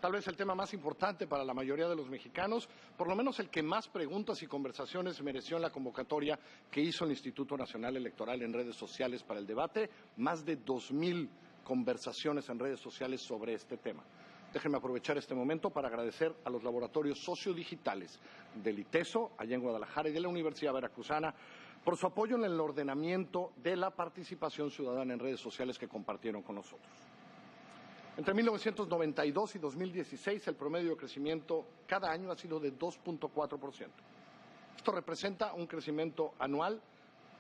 tal vez el tema más importante para la mayoría de los mexicanos, por lo menos el que más preguntas y conversaciones mereció en la convocatoria que hizo el Instituto Nacional Electoral en redes sociales para el debate, más de 2,000 conversaciones en redes sociales sobre este tema. Déjenme aprovechar este momento para agradecer a los laboratorios sociodigitales del ITESO, allá en Guadalajara, y de la Universidad Veracruzana, por su apoyo en el ordenamiento de la participación ciudadana en redes sociales que compartieron con nosotros. Entre 1992 y 2016, el promedio de crecimiento cada año ha sido de 2,4%. Esto representa un crecimiento anual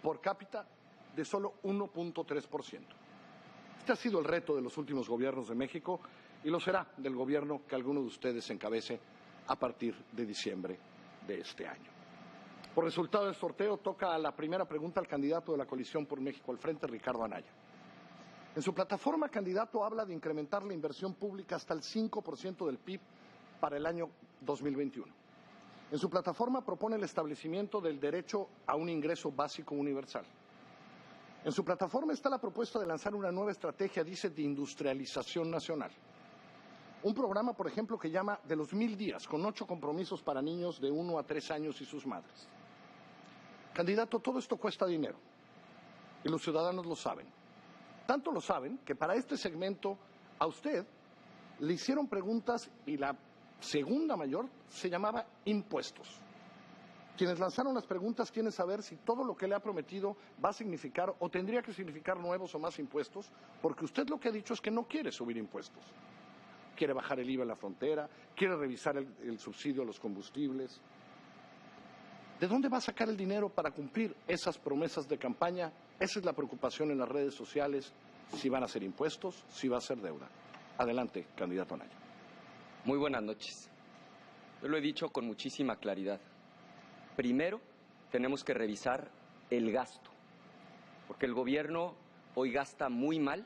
por cápita de solo 1,3%. Este ha sido el reto de los últimos gobiernos de México y lo será del gobierno que alguno de ustedes encabece a partir de diciembre de este año. Por resultado del sorteo, toca la primera pregunta al candidato de la coalición por México al Frente, Ricardo Anaya. En su plataforma, el candidato habla de incrementar la inversión pública hasta el 5% del PIB para el año 2021. En su plataforma propone el establecimiento del derecho a un ingreso básico universal. En su plataforma está la propuesta de lanzar una nueva estrategia, dice, de industrialización nacional. Un programa, por ejemplo, que llama de los 1000 días, con 8 compromisos para niños de 1 a 3 años y sus madres. Candidato, todo esto cuesta dinero y los ciudadanos lo saben. Tanto lo saben que para este segmento a usted le hicieron preguntas y la segunda mayor se llamaba impuestos. Quienes lanzaron las preguntas quieren saber si todo lo que le ha prometido va a significar o tendría que significar nuevos o más impuestos, porque usted lo que ha dicho es que no quiere subir impuestos. Quiere bajar el IVA en la frontera, quiere revisar el subsidio a los combustibles. ¿De dónde va a sacar el dinero para cumplir esas promesas de campaña? Esa es la preocupación en las redes sociales, si van a ser impuestos, si va a ser deuda. Adelante, candidato Anaya. Muy buenas noches. Yo lo he dicho con muchísima claridad. Primero, tenemos que revisar el gasto, porque el gobierno hoy gasta muy mal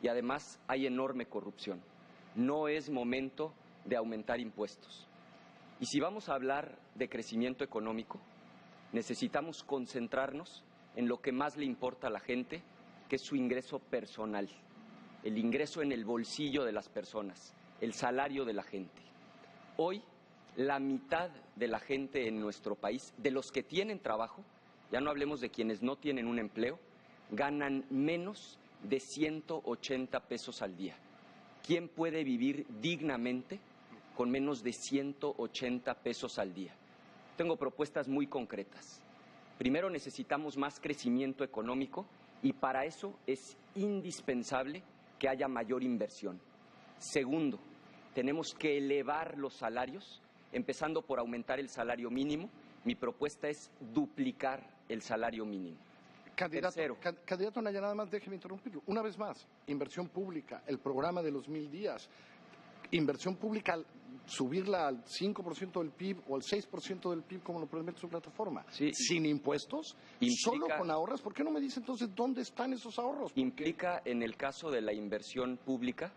y además hay enorme corrupción. No es momento de aumentar impuestos. Y si vamos a hablar de crecimiento económico, necesitamos concentrarnos en lo que más le importa a la gente, que es su ingreso personal, el ingreso en el bolsillo de las personas, el salario de la gente. Hoy, la mitad de la gente en nuestro país, de los que tienen trabajo, ya no hablemos de quienes no tienen un empleo, ganan menos de 180 pesos al día. ¿Quién puede vivir dignamente con menos de 180 pesos al día? Tengo propuestas muy concretas. Primero, necesitamos más crecimiento económico y para eso es indispensable que haya mayor inversión. Segundo, tenemos que elevar los salarios, empezando por aumentar el salario mínimo. Mi propuesta es duplicar el salario mínimo. Candidato Anaya, nada más déjeme interrumpirlo. Una vez más, inversión pública, el programa de los 1000 días, inversión pública, subirla al 5% del PIB o al 6% del PIB como lo promete su plataforma, sí, sin impuestos, solo con ahorros. ¿Por qué no me dice entonces dónde están esos ahorros? Implica, en el caso de la inversión pública,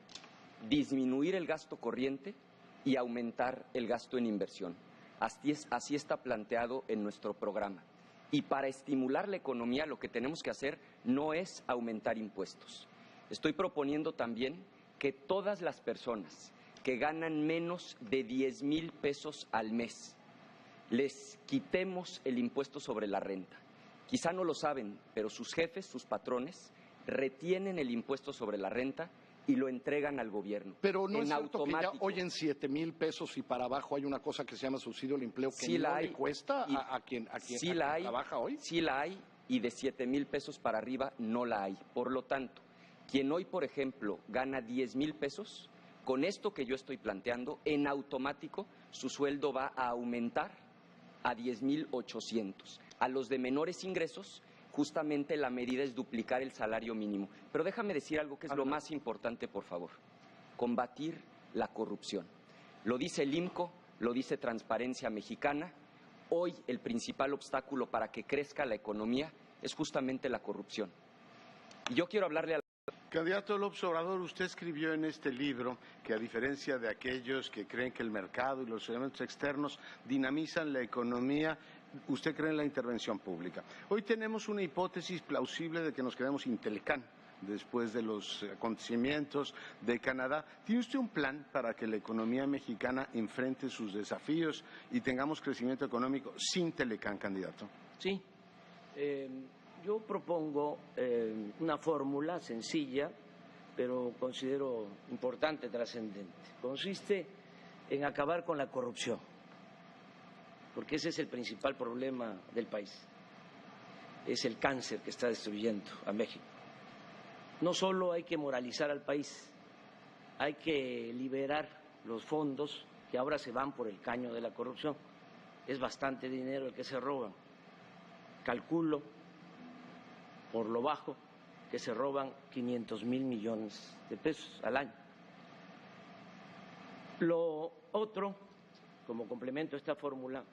disminuir el gasto corriente y aumentar el gasto en inversión. Así está planteado en nuestro programa. Y para estimular la economía lo que tenemos que hacer no es aumentar impuestos. Estoy proponiendo también que todas las personas que ganan menos de 10,000 pesos al mes les quitemos el impuesto sobre la renta. Quizá no lo saben, pero sus jefes, sus patrones, retienen el impuesto sobre la renta y lo entregan al gobierno. Pero no es cierto que ya hoy en 7,000 pesos y para abajo hay una cosa que se llama subsidio al empleo que sí no le cuesta a quien trabaja hoy. Sí la hay y de 7,000 pesos para arriba no la hay. Por lo tanto, quien hoy, por ejemplo, gana 10,000 pesos, con esto que yo estoy planteando, en automático su sueldo va a aumentar a 10,800. A los de menores ingresos, justamente la medida es duplicar el salario mínimo. Pero déjame decir algo que es lo más importante, por favor. Combatir la corrupción. Lo dice el IMCO, lo dice Transparencia Mexicana. Hoy el principal obstáculo para que crezca la economía es justamente la corrupción. Y yo quiero hablarle a Candidato López Obrador, usted escribió en este libro que, a diferencia de aquellos que creen que el mercado y los elementos externos dinamizan la economía, usted cree en la intervención pública. Hoy tenemos una hipótesis plausible de que nos quedemos sin Telecán. después de los acontecimientos de Canadá. ¿Tiene usted un plan para que la economía mexicana enfrente sus desafíos y tengamos crecimiento económico sin Telecán, candidato? Sí. Yo propongo una fórmula sencilla, pero considero importante, trascendente. Consiste en acabar con la corrupción, porque ese es el principal problema del país. Es el cáncer que está destruyendo a México. No solo hay que moralizar al país, hay que liberar los fondos que ahora se van por el caño de la corrupción. Es bastante dinero el que se roban. Calculo, por lo bajo, que se roban 500,000 millones de pesos al año. Lo otro, como complemento a esta fórmula,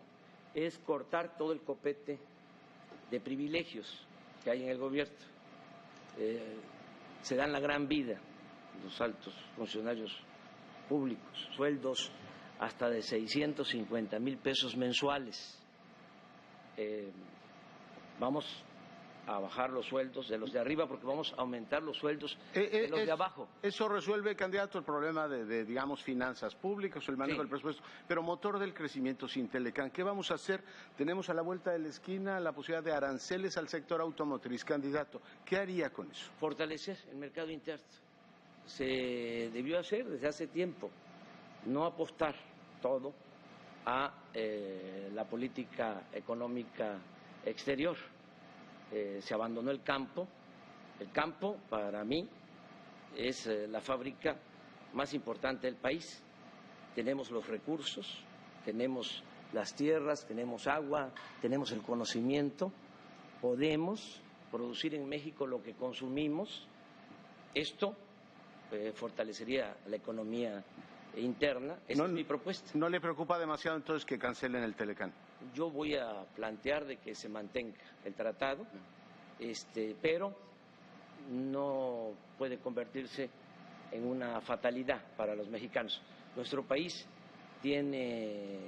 es cortar todo el copete de privilegios que hay en el gobierno. Se dan la gran vida los altos funcionarios públicos, sueldos hasta de 650,000 pesos mensuales. Vamos a bajar los sueldos de los de arriba porque vamos a aumentar los sueldos de los de abajo. Eso resuelve, candidato, el problema digamos, finanzas públicas o el manejo del presupuesto, pero motor del crecimiento sin Telecán. ¿Qué vamos a hacer? Tenemos a la vuelta de la esquina la posibilidad de aranceles al sector automotriz. Candidato, ¿qué haría con eso? Fortalecer el mercado interno. Se debió hacer desde hace tiempo, no apostar todo a la política económica exterior. Se abandonó el campo. El campo, para mí, es la fábrica más importante del país. Tenemos los recursos, tenemos las tierras, tenemos agua, tenemos el conocimiento. Podemos producir en México lo que consumimos. Esto fortalecería la economía interna. Esa es mi propuesta. ¿No le preocupa demasiado entonces que cancelen el Telecán? Yo voy a plantear de que se mantenga el tratado, pero no puede convertirse en una fatalidad para los mexicanos. Nuestro país tiene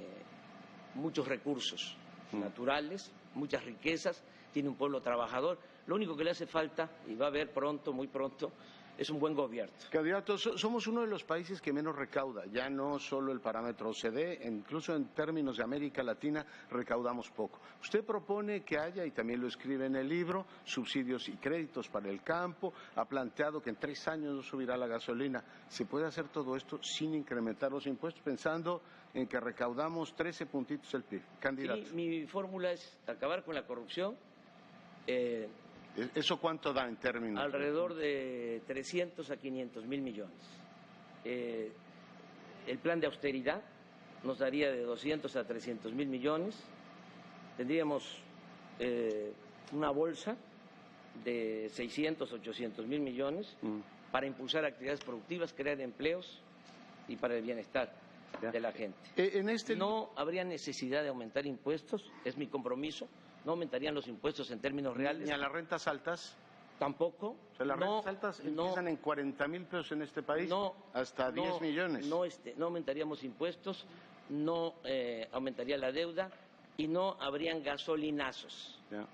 muchos recursos naturales, muchas riquezas, tiene un pueblo trabajador. Lo único que le hace falta, y va a haber pronto, muy pronto, es un buen gobierno. Candidato, somos uno de los países que menos recauda, ya no solo el parámetro OCDE, incluso en términos de América Latina recaudamos poco. Usted propone que haya, y también lo escribe en el libro, subsidios y créditos para el campo, ha planteado que en 3 años no subirá la gasolina. ¿Se puede hacer todo esto sin incrementar los impuestos, pensando en que recaudamos 13 puntitos el PIB? Candidato. Sí, mi fórmula es acabar con la corrupción. ¿Eso cuánto da en términos? Alrededor de 300 a 500,000 millones. El plan de austeridad nos daría de 200 a 300,000 millones. Tendríamos una bolsa de 600, 800,000 millones para impulsar actividades productivas, crear empleos y para el bienestar de la gente. No habría necesidad de aumentar impuestos, es mi compromiso. No aumentarían los impuestos en términos reales. ¿Ni a las rentas altas? Tampoco. O sea, las rentas altas empiezan en 40,000 pesos en este país, hasta 10 millones. No aumentaríamos impuestos, no aumentaría la deuda y no habrían gasolinazos. Ya.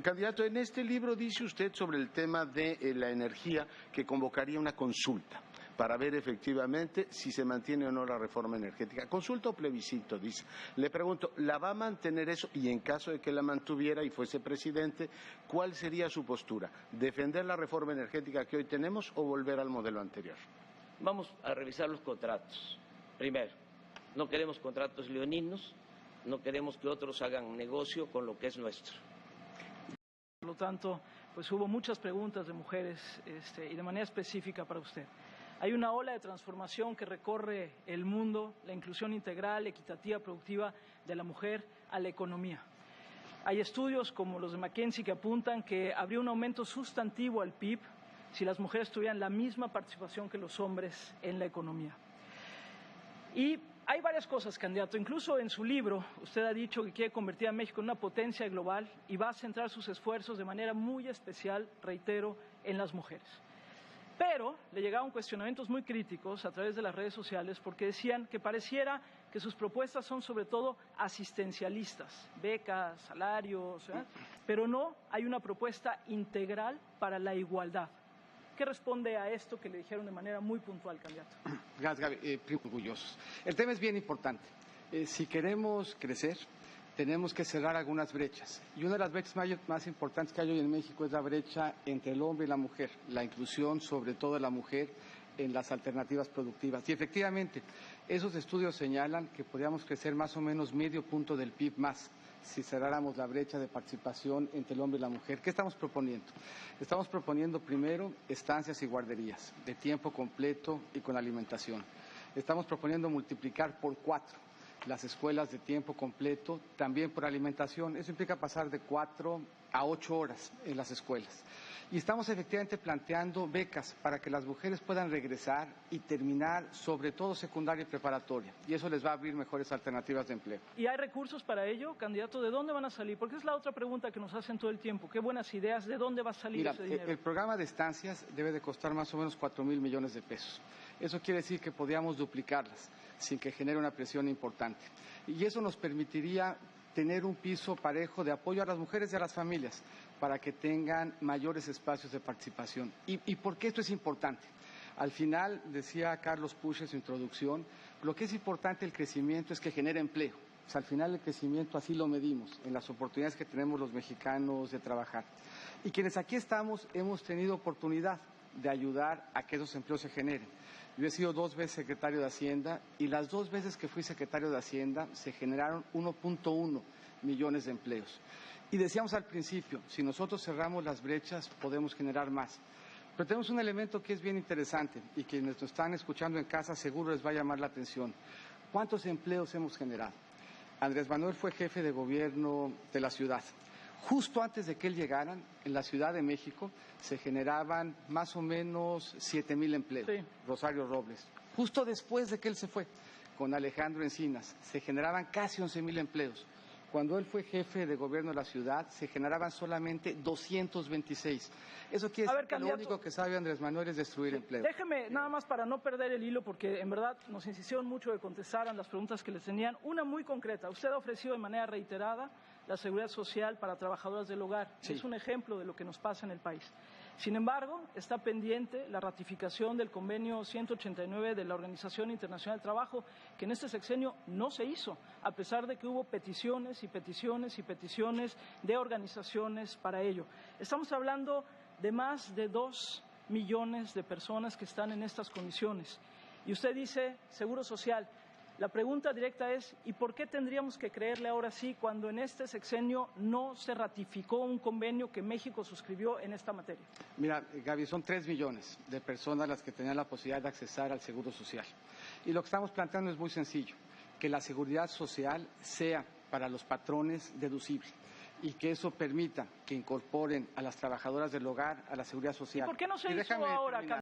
Candidato, en este libro dice usted sobre el tema de la energía que convocaría una consulta para ver efectivamente si se mantiene o no la reforma energética. Consulta o plebiscito, dice. Le pregunto, ¿la va a mantener eso? Y en caso de que la mantuviera y fuese presidente, ¿cuál sería su postura? ¿Defender la reforma energética que hoy tenemos o volver al modelo anterior? Vamos a revisar los contratos. Primero, no queremos contratos leoninos, no queremos que otros hagan negocio con lo que es nuestro. Por lo tanto, pues hubo muchas preguntas de mujeres y de manera específica para usted. Hay una ola de transformación que recorre el mundo, la inclusión integral, equitativa, productiva de la mujer a la economía. Hay estudios como los de McKinsey que apuntan que habría un aumento sustantivo al PIB si las mujeres tuvieran la misma participación que los hombres en la economía. Y hay varias cosas, candidato. Incluso en su libro usted ha dicho que quiere convertir a México en una potencia global y va a centrar sus esfuerzos de manera muy especial, reitero, en las mujeres. Pero le llegaban cuestionamientos muy críticos a través de las redes sociales porque decían que pareciera que sus propuestas son sobre todo asistencialistas, becas, salarios, pero no hay una propuesta integral para la igualdad. ¿Qué responde a esto que le dijeron de manera muy puntual, candidato? Gracias, Gaby. Orgullosos. El tema es bien importante. Si queremos crecer, tenemos que cerrar algunas brechas. Y una de las brechas más importantes que hay hoy en México es la brecha entre el hombre y la mujer, la inclusión sobre todo de la mujer en las alternativas productivas. Y efectivamente, esos estudios señalan que podríamos crecer más o menos medio punto del PIB más si cerráramos la brecha de participación entre el hombre y la mujer. ¿Qué estamos proponiendo? Estamos proponiendo primero estancias y guarderías de tiempo completo y con alimentación. Estamos proponiendo multiplicar por 4 las escuelas de tiempo completo, también por alimentación. Eso implica pasar de 4 a 8 horas en las escuelas. Y estamos efectivamente planteando becas para que las mujeres puedan regresar y terminar, sobre todo secundaria y preparatoria. Y eso les va a abrir mejores alternativas de empleo. ¿Y hay recursos para ello, candidato? ¿De dónde van a salir? Porque es la otra pregunta que nos hacen todo el tiempo. Qué buenas ideas, ¿de dónde va a salir ese dinero? El programa de estancias debe de costar más o menos 4,000 millones de pesos. Eso quiere decir que podríamos duplicarlas sin que genere una presión importante. Y eso nos permitiría tener un piso parejo de apoyo a las mujeres y a las familias para que tengan mayores espacios de participación. ¿Y por qué esto es importante? Al final, decía Carlos Pusch en su introducción, lo que es importante el crecimiento es que genere empleo. O sea, al final el crecimiento así lo medimos, en las oportunidades que tenemos los mexicanos de trabajar. Y quienes aquí estamos hemos tenido oportunidad de ayudar a que esos empleos se generen. Yo he sido 2 veces secretario de Hacienda y las 2 veces que fui secretario de Hacienda se generaron 1.1 millones de empleos. Y decíamos al principio, si nosotros cerramos las brechas podemos generar más. Pero tenemos un elemento que es bien interesante y quienes nos están escuchando en casa seguro les va a llamar la atención. ¿Cuántos empleos hemos generado? Andrés Manuel fue jefe de gobierno de la ciudad. Justo antes de que él llegara, en la Ciudad de México se generaban más o menos 7,000 empleos. Sí. Rosario Robles. Justo después de que él se fue, con Alejandro Encinas, se generaban casi 11,000 empleos. Cuando él fue jefe de gobierno de la ciudad, se generaban solamente 226. Eso quiere decir que lo único que sabe Andrés Manuel es destruir empleo. Déjeme, nada más para no perder el hilo, porque en verdad nos insistieron mucho de contestaran las preguntas que les tenían. Una muy concreta. Usted ha ofrecido de manera reiterada la seguridad social para trabajadoras del hogar. Sí. Es un ejemplo de lo que nos pasa en el país. Sin embargo, está pendiente la ratificación del convenio 189 de la Organización Internacional del Trabajo, que en este sexenio no se hizo, a pesar de que hubo peticiones y peticiones y peticiones de organizaciones para ello. Estamos hablando de más de 2 millones de personas que están en estas condiciones. Y usted dice, Seguro Social. La pregunta directa es, ¿y por qué tendríamos que creerle ahora sí cuando en este sexenio no se ratificó un convenio que México suscribió en esta materia? Mira, Gaby, son 3 millones de personas las que tenían la posibilidad de accesar al Seguro Social. Y lo que estamos planteando es muy sencillo, que la seguridad social sea para los patrones deducible y que eso permita que incorporen a las trabajadoras del hogar a la seguridad social. ¿Y por qué no se hizo ahora?